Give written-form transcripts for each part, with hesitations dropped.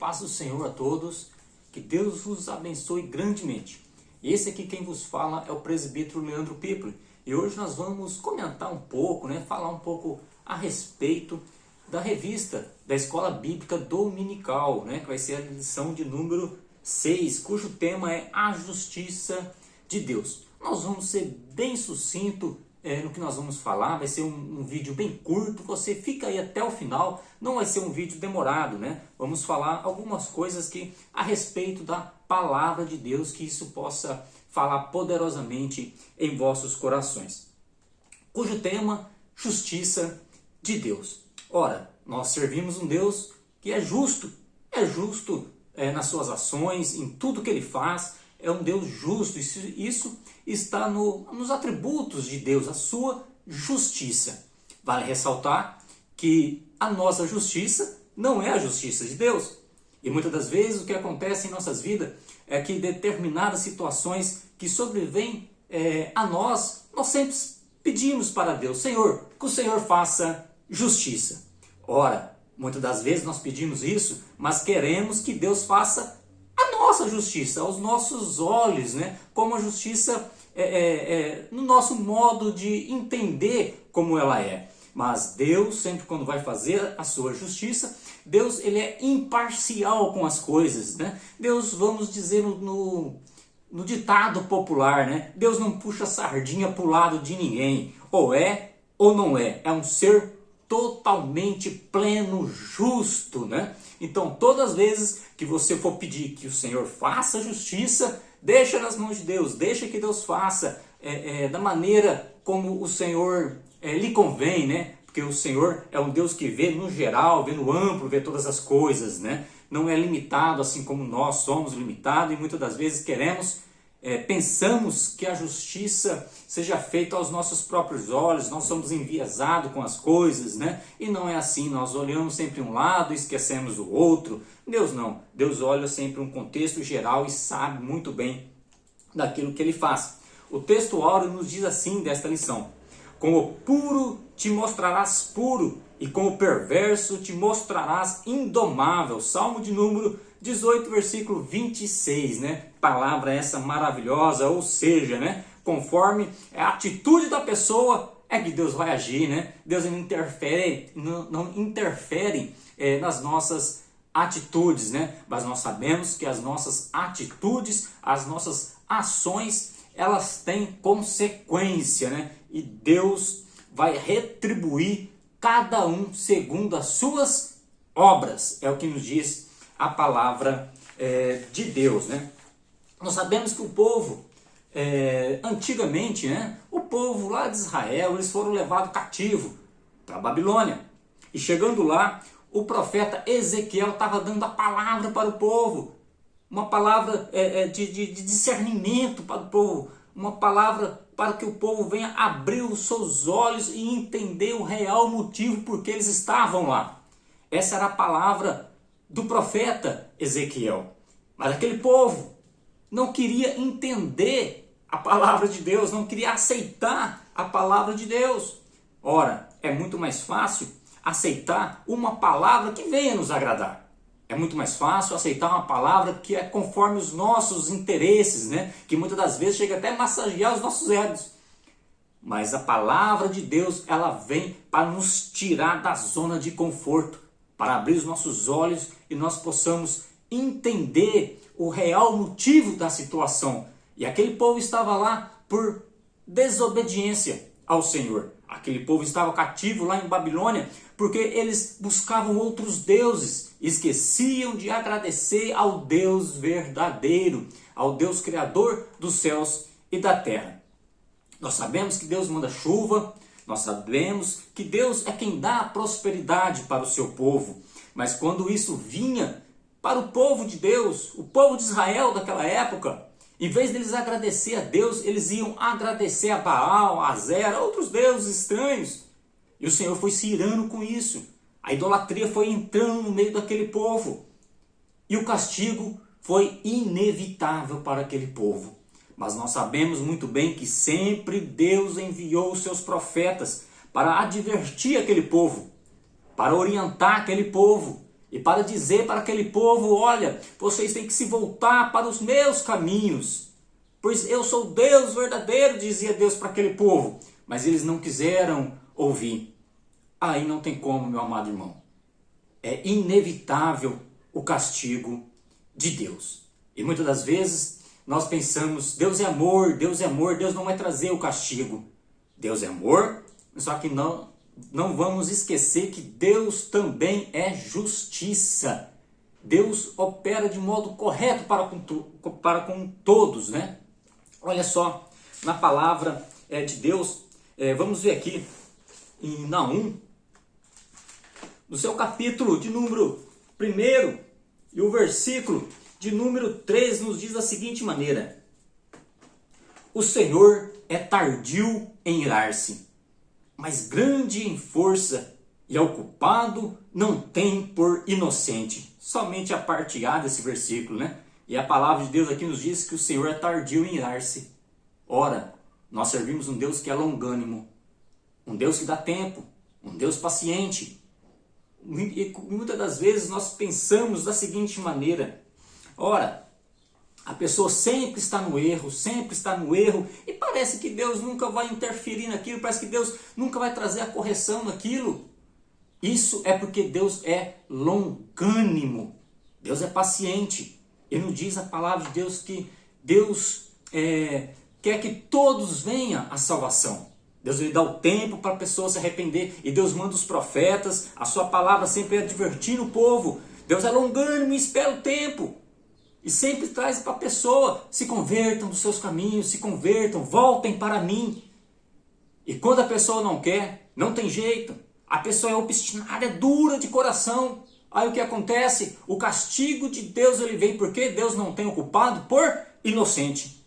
paz do Senhor a todos, que Deus vos abençoe grandemente. Esse aqui quem vos fala é o presbítero Leandro Pipoli. E hoje nós vamos comentar um pouco, falar um pouco a respeito da revista da Escola Bíblica Dominical, que vai ser a lição de número 6, cujo tema é a Justiça de Deus. Nós vamos ser bem sucinto no que nós vamos falar, vai ser um vídeo bem curto, você fica aí até o final, não vai ser um vídeo demorado, Vamos falar algumas coisas a respeito da palavra de Deus, que isso possa falar poderosamente em vossos corações. Cujo tema, Justiça de Deus. Ora, nós servimos um Deus que é justo nas suas ações, em tudo que Ele faz, é um Deus justo, isso está nos atributos de Deus, a sua justiça. Vale ressaltar que a nossa justiça não é a justiça de Deus. E muitas das vezes o que acontece em nossas vidas é que determinadas situações que sobrevêm a nós sempre pedimos para Deus, Senhor, que o Senhor faça justiça. Ora, muitas das vezes nós pedimos isso, mas queremos que Deus faça a nossa justiça, aos nossos olhos, como a justiça no nosso modo de entender como ela é. Mas Deus, sempre quando vai fazer a sua justiça, Deus ele é imparcial com as coisas. Deus, vamos dizer no ditado popular, Deus não puxa sardinha para o lado de ninguém. Ou é ou não é. É um ser totalmente pleno, justo. Então, todas as vezes que você for pedir que o Senhor faça justiça, deixa nas mãos de Deus, deixa que Deus faça da maneira como o Senhor lhe convém, porque o Senhor é um Deus que vê no geral, vê no amplo, vê todas as coisas, não é limitado assim como nós somos limitados e muitas das vezes pensamos que a justiça seja feita aos nossos próprios olhos, nós somos enviesados com as coisas, e não é assim, nós olhamos sempre um lado e esquecemos o outro. Deus não, Deus olha sempre um contexto geral e sabe muito bem daquilo que Ele faz. O texto áureo nos diz assim desta lição: com o puro te mostrarás puro, e com o perverso te mostrarás indomável. Salmo de número 18, versículo 26, Palavra essa maravilhosa, ou seja, conforme a atitude da pessoa é que Deus vai agir, Deus não interfere nas nossas atitudes, Mas nós sabemos que as nossas atitudes, as nossas ações, elas têm consequência, E Deus vai retribuir cada um segundo as suas obras. É o que nos diz a palavra de Deus, Nós sabemos que o povo, antigamente, o povo lá de Israel, eles foram levados cativo para a Babilônia. E chegando lá, o profeta Ezequiel estava dando a palavra para o povo. Uma palavra de discernimento para o povo. Uma palavra para que o povo venha abrir os seus olhos e entender o real motivo por que eles estavam lá. Essa era a palavra do profeta Ezequiel. Mas aquele povo não queria entender a palavra de Deus, não queria aceitar a palavra de Deus. Ora, é muito mais fácil aceitar uma palavra que venha nos agradar. É muito mais fácil aceitar uma palavra que é conforme os nossos interesses, que muitas das vezes chega até a massagear os nossos egos. Mas a palavra de Deus, ela vem para nos tirar da zona de conforto, para abrir os nossos olhos e nós possamos entender o real motivo da situação. E aquele povo estava lá por desobediência ao Senhor. Aquele povo estava cativo lá em Babilônia porque eles buscavam outros deuses, esqueciam de agradecer ao Deus verdadeiro, ao Deus criador dos céus e da terra. Nós sabemos que Deus manda chuva, nós sabemos que Deus é quem dá a prosperidade para o seu povo, mas quando isso vinha para o povo de Deus, o povo de Israel daquela época, em vez deles agradecer a Deus, eles iam agradecer a Baal, a Zera, outros deuses estranhos. E o Senhor foi se irando com isso. A idolatria foi entrando no meio daquele povo. E o castigo foi inevitável para aquele povo. Mas nós sabemos muito bem que sempre Deus enviou os seus profetas para advertir aquele povo, para orientar aquele povo. e para dizer para aquele povo: olha, vocês têm que se voltar para os meus caminhos, pois eu sou Deus verdadeiro, dizia Deus para aquele povo. Mas eles não quiseram ouvir. Aí não tem como, meu amado irmão. É inevitável o castigo de Deus. E muitas das vezes nós pensamos: Deus é amor, Deus é amor, Deus não vai trazer o castigo. Deus é amor, só que não vamos esquecer que Deus também é justiça. Deus opera de modo correto para com todos, né? Olha só, na palavra de Deus, vamos ver aqui em Naum, no seu capítulo de número 1, e o versículo de número 3 nos diz da seguinte maneira: o Senhor é tardio em irar-se, mas grande em força, e ao culpado não tem por inocente. Somente a parte A desse versículo, né? E a palavra de Deus aqui nos diz que o Senhor é tardio em irar-se. Ora, nós servimos um Deus que é longânimo, um Deus que dá tempo, um Deus paciente. E muitas das vezes nós pensamos da seguinte maneira: ora, a pessoa sempre está no erro, e parece que Deus nunca vai interferir naquilo, parece que Deus nunca vai trazer a correção naquilo. Isso é porque Deus é longânimo, Deus é paciente. E nos diz a palavra de Deus que Deus quer que todos venham à salvação. Deus lhe dá o tempo para a pessoa se arrepender, e Deus manda os profetas, a sua palavra sempre é advertir o povo. Deus é longânimo e espera o tempo. E sempre traz para a pessoa: se convertam dos seus caminhos, se convertam, voltem para mim. E quando a pessoa não quer, não tem jeito. A pessoa é obstinada, é dura de coração. Aí o que acontece? O castigo de Deus ele vem, porque Deus não tem o culpado por inocente.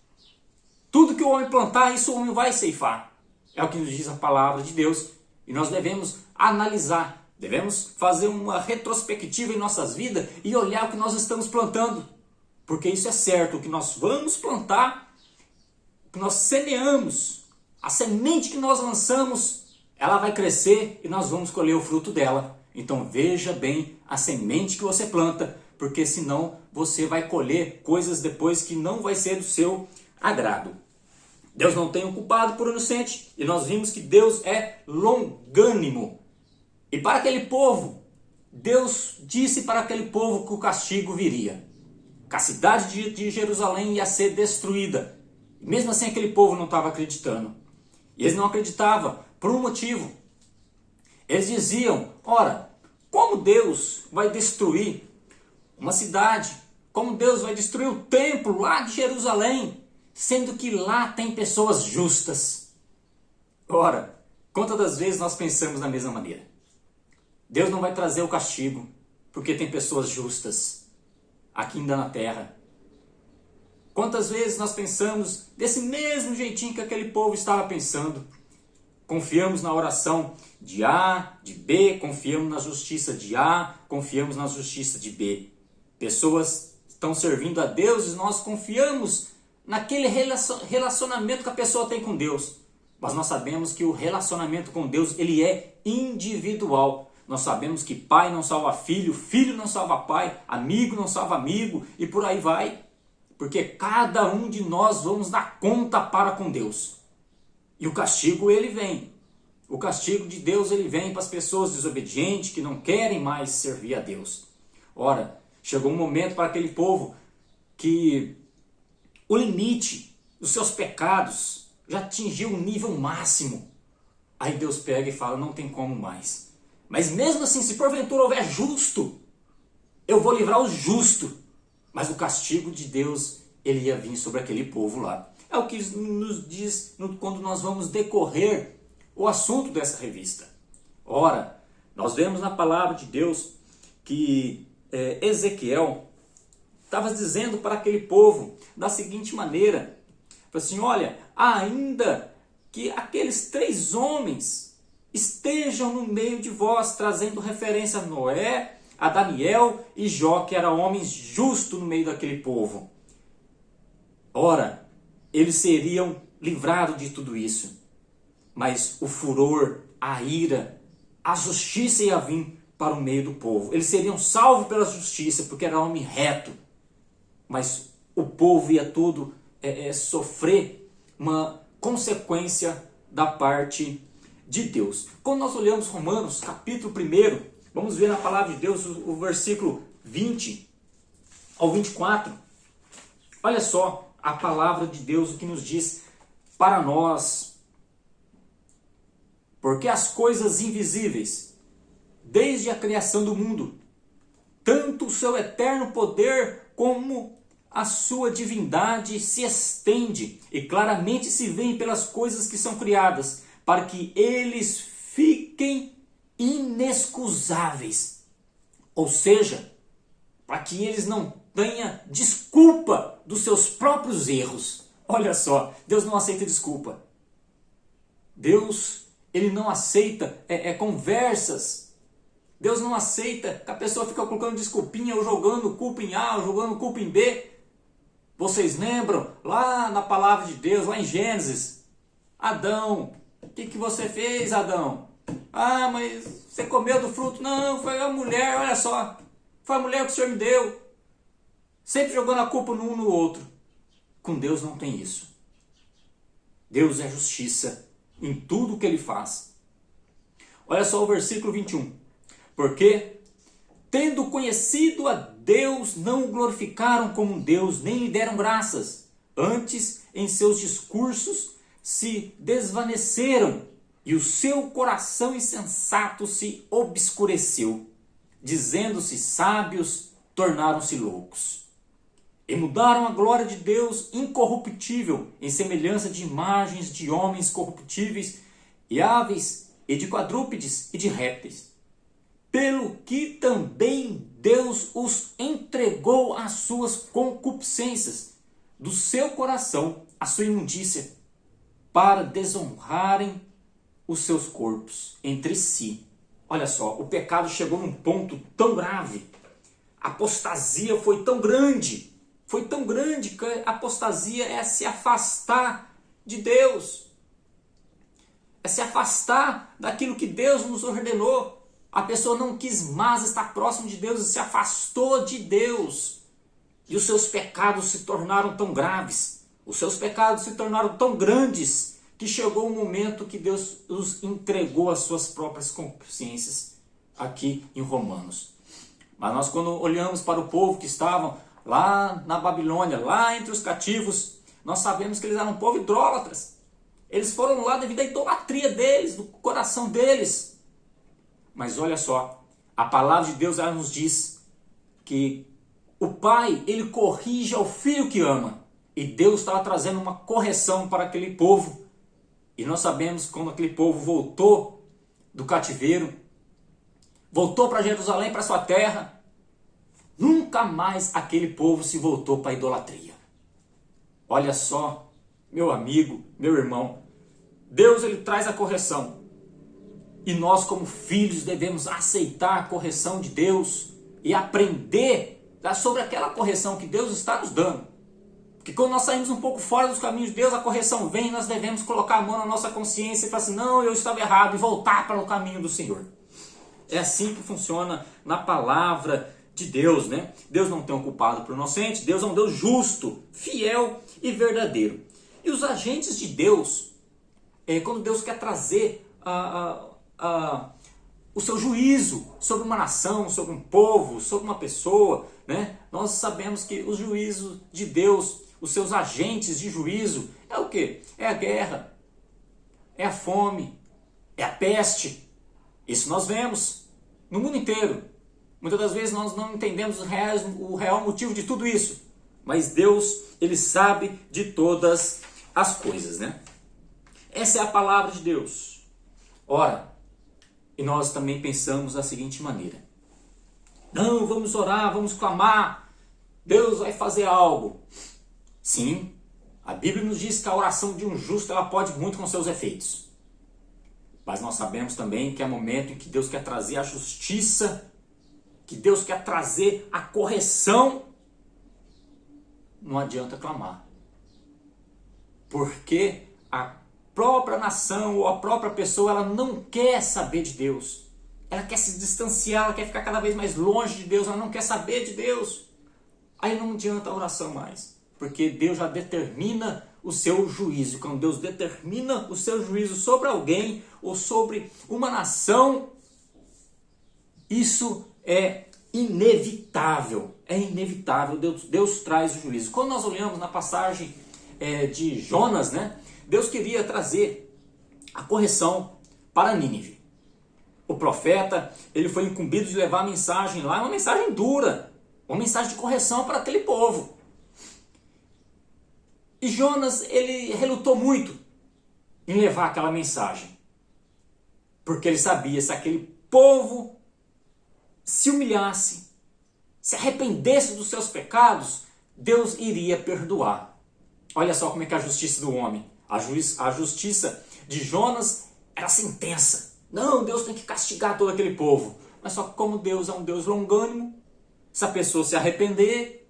Tudo que o homem plantar, isso o homem vai ceifar. É o que nos diz a palavra de Deus. E nós devemos analisar, devemos fazer uma retrospectiva em nossas vidas e olhar o que nós estamos plantando. Porque isso é certo, o que nós vamos plantar, o que nós semeamos, a semente que nós lançamos, ela vai crescer e nós vamos colher o fruto dela. Então veja bem a semente que você planta, porque senão você vai colher coisas depois que não vai ser do seu agrado. Deus não tem o culpado por inocente, e nós vimos que Deus é longânimo. E para aquele povo, Deus disse para aquele povo que o castigo viria. Que a cidade de Jerusalém ia ser destruída. E mesmo assim aquele povo não estava acreditando. E eles não acreditavam por um motivo. Eles diziam: ora, como Deus vai destruir uma cidade? Como Deus vai destruir o templo lá de Jerusalém? Sendo que lá tem pessoas justas. Ora, quantas das vezes nós pensamos da mesma maneira? Deus não vai trazer o castigo, porque tem pessoas justas aqui ainda na terra. Quantas vezes nós pensamos desse mesmo jeitinho que aquele povo estava pensando? Confiamos na oração de A, de B, confiamos na justiça de A, confiamos na justiça de B. Pessoas estão servindo a Deus e nós confiamos naquele relacionamento que a pessoa tem com Deus. Mas nós sabemos que o relacionamento com Deus ele é individual. Nós sabemos que pai não salva filho, filho não salva pai, amigo não salva amigo e por aí vai. Porque cada um de nós vamos dar conta para com Deus. E o castigo ele vem. O castigo de Deus ele vem para as pessoas desobedientes que não querem mais servir a Deus. Ora, chegou um momento para aquele povo que o limite dos seus pecados já atingiu um nível máximo. Aí Deus pega e fala: não tem como mais. Mas mesmo assim, se porventura houver justo, eu vou livrar o justo. Mas o castigo de Deus, ele ia vir sobre aquele povo lá. É o que nos diz quando nós vamos decorrer o assunto dessa revista. Ora, nós vemos na palavra de Deus que Ezequiel estava dizendo para aquele povo da seguinte maneira: assim, olha, ainda que aqueles 3 homens estejam no meio de vós, trazendo referência a Noé, a Daniel e Jó, que eram homens justos no meio daquele povo. Ora, eles seriam livrados de tudo isso. Mas o furor, a ira, a justiça ia vir para o meio do povo. Eles seriam salvos pela justiça, porque era homem reto. Mas o povo ia tudo sofrer uma consequência da parte de Deus. Quando nós olhamos Romanos, capítulo 1, vamos ver na palavra de Deus o versículo 20 ao 24. Olha só a palavra de Deus, o que nos diz para nós. Porque as coisas invisíveis, desde a criação do mundo, tanto o seu eterno poder como a sua divindade se estende e claramente se vê pelas coisas que são criadas, para que eles fiquem inexcusáveis. Ou seja, para que eles não tenham desculpa dos seus próprios erros. Olha só, Deus não aceita desculpa. Deus, ele não aceita conversas. Deus não aceita que a pessoa fica colocando desculpinha, ou jogando culpa em A, ou jogando culpa em B. Vocês lembram lá na palavra de Deus, lá em Gênesis? Adão, o que você fez, Adão? Ah, mas você comeu do fruto? Não, foi a mulher, olha só. Foi a mulher que o Senhor me deu. Sempre jogando a culpa no um no outro. Com Deus não tem isso. Deus é justiça em tudo o que ele faz. Olha só o versículo 21. Porque, tendo conhecido a Deus, não o glorificaram como Deus, nem lhe deram graças. Antes, em seus discursos, se desvaneceram, e o seu coração insensato se obscureceu. Dizendo-se sábios, tornaram-se loucos. E mudaram a glória de Deus incorruptível, em semelhança de imagens de homens corruptíveis, e aves, e de quadrúpedes, e de répteis. Pelo que também Deus os entregou às suas concupiscências, do seu coração, a sua imundícia, para desonrarem os seus corpos entre si. Olha só, o pecado chegou num ponto tão grave, a apostasia foi tão grande que a apostasia é se afastar de Deus, é se afastar daquilo que Deus nos ordenou. A pessoa não quis mais estar próximo de Deus e se afastou de Deus. E os seus pecados se tornaram tão graves, os seus pecados se tornaram tão grandes, que chegou o momento que Deus os entregou às suas próprias consciências, aqui em Romanos. Mas nós, quando olhamos para o povo que estavam lá na Babilônia, lá entre os cativos, nós sabemos que eles eram um povo idólatras. Eles foram lá devido à idolatria deles, do coração deles. Mas olha só, a palavra de Deus ela nos diz que o pai, ele corrige ao filho que ama. E Deus estava trazendo uma correção para aquele povo. E nós sabemos que quando aquele povo voltou do cativeiro, voltou para Jerusalém, para sua terra, nunca mais aquele povo se voltou para a idolatria. Olha só, meu amigo, meu irmão, Deus ele traz a correção. E nós como filhos devemos aceitar a correção de Deus e aprender sobre aquela correção que Deus está nos dando. Porque quando nós saímos um pouco fora dos caminhos de Deus, a correção vem e nós devemos colocar a mão na nossa consciência e falar assim, não, eu estava errado, e voltar para o caminho do Senhor. É assim que funciona na palavra de Deus, né? Deus não tem um culpado por inocente, Deus é um Deus justo, fiel e verdadeiro. E os agentes de Deus, quando Deus quer trazer o seu juízo sobre uma nação, sobre um povo, sobre uma pessoa, né? Nós sabemos que os juízos de Deus, os seus agentes de juízo, é o quê? É a guerra, é a fome, é a peste. Isso nós vemos no mundo inteiro. Muitas das vezes nós não entendemos o real motivo de tudo isso. Mas Deus, ele sabe de todas as coisas, né? Essa é a palavra de Deus. Ora, e nós também pensamos da seguinte maneira. Não, vamos orar, vamos clamar. Deus vai fazer algo. Sim, a Bíblia nos diz que a oração de um justo ela pode muito com seus efeitos. Mas nós sabemos também que é momento em que Deus quer trazer a justiça, que Deus quer trazer a correção. Não adianta clamar. Porque a própria nação ou a própria pessoa ela não quer saber de Deus. ela quer se distanciar, ela quer ficar cada vez mais longe de Deus, ela não quer saber de Deus. Aí não adianta a oração mais, porque Deus já determina o seu juízo. Quando Deus determina o seu juízo sobre alguém ou sobre uma nação, isso é inevitável. É inevitável. Deus traz o juízo. Quando nós olhamos na passagem de Jonas, né, Deus queria trazer a correção para Nínive. O profeta, ele foi incumbido de levar a mensagem lá, uma mensagem dura, uma mensagem de correção para aquele povo. E Jonas, ele relutou muito em levar aquela mensagem, porque ele sabia, se aquele povo se humilhasse, se arrependesse dos seus pecados, Deus iria perdoar. Olha só como é que é a justiça do homem. A justiça de Jonas era sentença. Não, Deus tem que castigar todo aquele povo. Mas só que como Deus é um Deus longânimo, se a pessoa se arrepender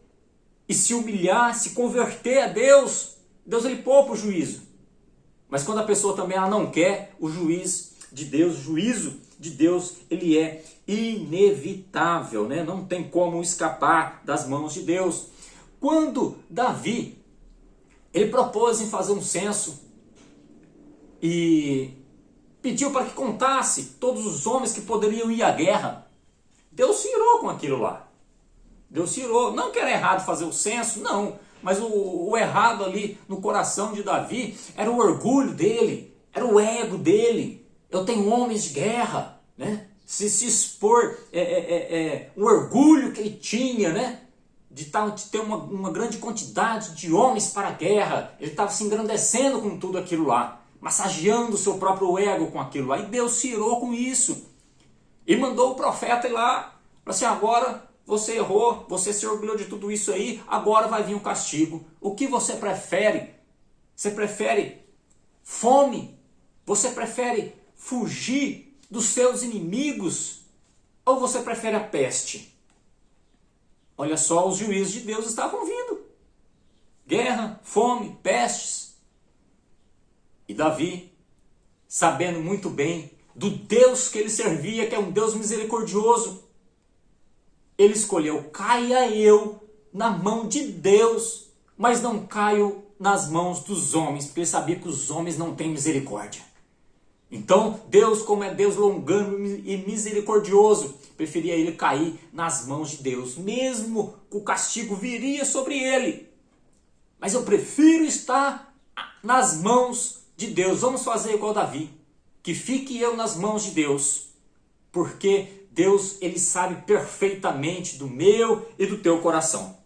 e se humilhar, se converter a Deus, Deus ele poupa o juízo. Mas quando a pessoa também ela não quer, o juízo de Deus, ele é inevitável, né? Não tem como escapar das mãos de Deus. Quando Davi, ele propôs em fazer um censo e pediu para que contasse todos os homens que poderiam ir à guerra, Deus se irou com aquilo lá. Deus se irou. Não que era errado fazer o censo, não. Mas o errado ali no coração de Davi era o orgulho dele, era o ego dele. Eu tenho homens de guerra, né? Se expor, o orgulho que ele tinha, né? De ter uma grande quantidade de homens para a guerra. Ele estava se engrandecendo com tudo aquilo lá, massageando o seu próprio ego com aquilo lá. E Deus se irou com isso. E mandou o profeta ir lá, falou assim, agora você errou, você se orgulhou de tudo isso aí, agora vai vir o castigo. O que você prefere? Você prefere fome? Você prefere fugir dos seus inimigos? Ou você prefere a peste? Olha só, os juízos de Deus estavam vindo. Guerra, fome, pestes. E Davi, sabendo muito bem do Deus que ele servia, que é um Deus misericordioso, ele escolheu, caia eu na mão de Deus, mas não caio nas mãos dos homens, porque ele sabia que os homens não têm misericórdia. Então, Deus, como é Deus longânimo e misericordioso, preferia ele cair nas mãos de Deus, mesmo que o castigo viria sobre ele. Mas eu prefiro estar nas mãos de Deus. Vamos fazer igual Davi, que fique eu nas mãos de Deus, porque Deus ele sabe perfeitamente do meu e do teu coração.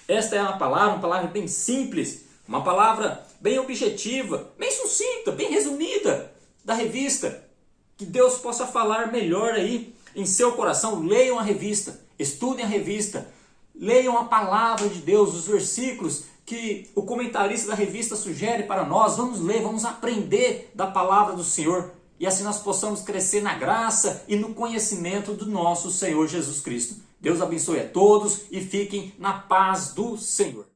Esta é uma palavra bem simples, uma palavra bem objetiva, bem sucinta, bem resumida da revista. Que Deus possa falar melhor aí em seu coração. Leiam a revista, estudem a revista, leiam a palavra de Deus, os versículos que o comentarista da revista sugere para nós. Vamos ler, vamos aprender da palavra do Senhor. E assim nós possamos crescer na graça e no conhecimento do nosso Senhor Jesus Cristo. Deus abençoe a todos e fiquem na paz do Senhor.